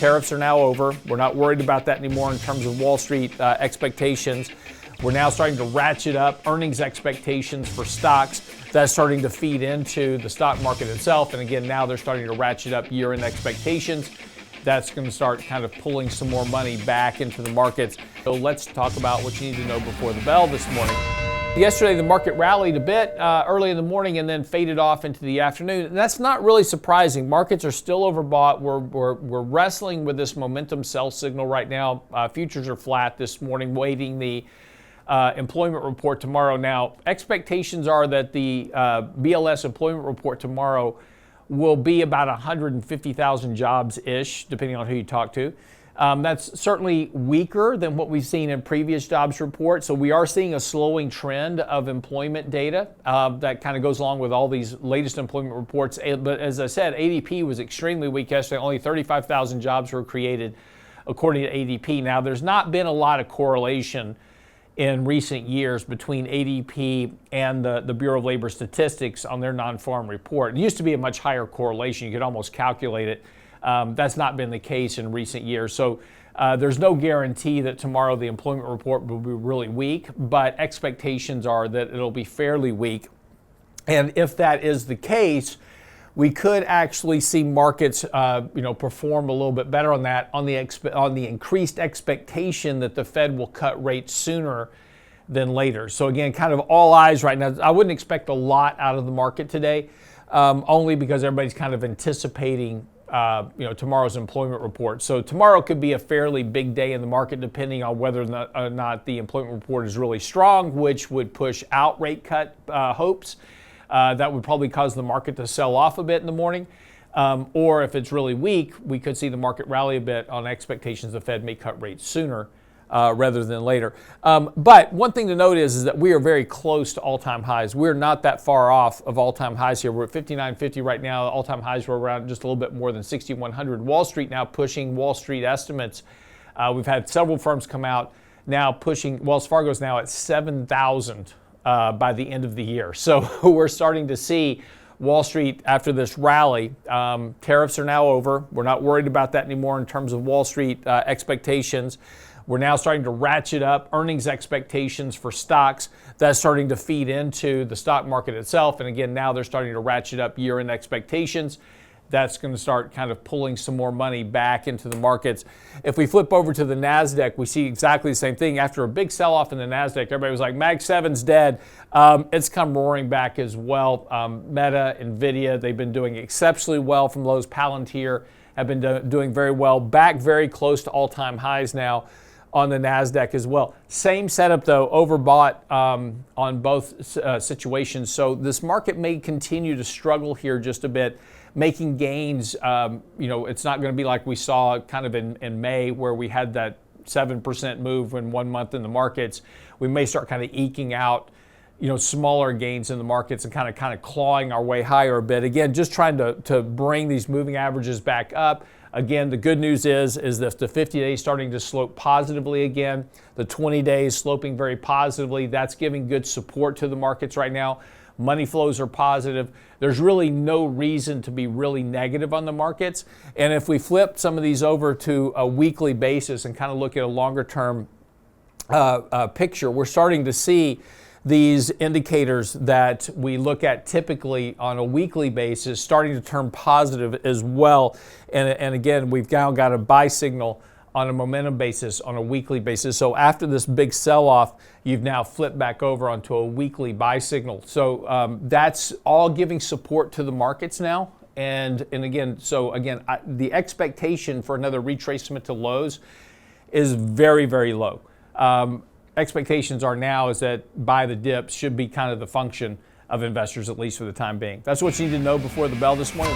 Tariffs are now over. We're not worried about that anymore in terms of Wall Street expectations. We're now starting to ratchet up earnings expectations for stocks. That's starting to feed into the stock market itself. And again, now they're starting to ratchet up year-end expectations. That's going to start kind of pulling some more money back into the markets. So let's talk about what you need to know before the bell this morning. Yesterday, the market rallied a bit early in the morning and then faded off into the afternoon. And that's not really surprising. Markets are still overbought. We're wrestling with this momentum sell signal right now. Futures are flat this morning, waiting the employment report tomorrow. Now, expectations are that the BLS employment report tomorrow will be about 150,000 jobs-ish, depending on who you talk to. That's certainly weaker than what we've seen in previous jobs reports. So we are seeing a slowing trend of employment data that kind of goes along with all these latest employment reports. But as I said, ADP was extremely weak yesterday. Only 35,000 jobs were created, according to ADP. Now, there's not been a lot of correlation in recent years between ADP and the Bureau of Labor Statistics on their non-farm report. It used to be a much higher correlation. You could almost calculate it. That's not been the case in recent years. So there's no guarantee that tomorrow the employment report will be really weak, but expectations are that it'll be fairly weak. And if that is the case, we could actually see markets, perform a little bit better on that, on the increased expectation that the Fed will cut rates sooner than later. So again, kind of all eyes right now. I wouldn't expect a lot out of the market today, only because everybody's kind of anticipating, tomorrow's employment report. So tomorrow could be a fairly big day in the market, depending on whether or not the employment report is really strong, which would push out rate cut hopes. That would probably cause the market to sell off a bit in the morning. Or if it's really weak, we could see the market rally a bit on expectations the Fed may cut rates sooner rather than later. But one thing to note is that we are very close to all-time highs. We're not that far off of all-time highs here. We're at 59.50 right now. All-time highs were around just a little bit more than 6,100. Wall Street now pushing Wall Street estimates. We've had several firms come out now pushing. Wells Fargo's now at 7,000. By the end of the year. So we're starting to see Wall Street after this rally. Tariffs are now over. We're not worried about that anymore in terms of Wall Street expectations. We're now starting to ratchet up earnings expectations for stocks. That's starting to feed into the stock market itself. And again, now they're starting to ratchet up year-end expectations. That's going to start kind of pulling some more money back into the markets. If we flip over to the Nasdaq, we see exactly the same thing. After a big sell-off in the Nasdaq, everybody was like, Mag 7's dead. It's come roaring back as well. Meta, Nvidia, they've been doing exceptionally well from lows. Palantir have been doing very well. Back very close to all-time highs now on the Nasdaq as well. Same setup though, overbought on both situations. So this market may continue to struggle here just a bit, making gains. It's not going to be like we saw kind of in May, where we had that 7% move in 1 month in the markets. We may start kind of eking out, smaller gains in the markets and kind of clawing our way higher a bit. Again, just trying to bring these moving averages back up. Again, the good news is that the 50 days starting to slope positively again. The 20 days sloping very positively. That's giving good support to the markets right now. Money flows are positive. There's really no reason to be really negative on the markets. And if we flip some of these over to a weekly basis and kind of look at a longer term picture, we're starting to see these indicators that we look at typically on a weekly basis starting to turn positive as well. And again, we've now got a buy signal on a momentum basis on a weekly basis. So after this big sell-off, you've now flipped back over onto a weekly buy signal. So that's all giving support to the markets now. And again, the expectation for another retracement to lows is very, very low. Expectations are now is that buy the dips should be kind of the function of investors, at least for the time being. That's what you need to know before the bell this morning.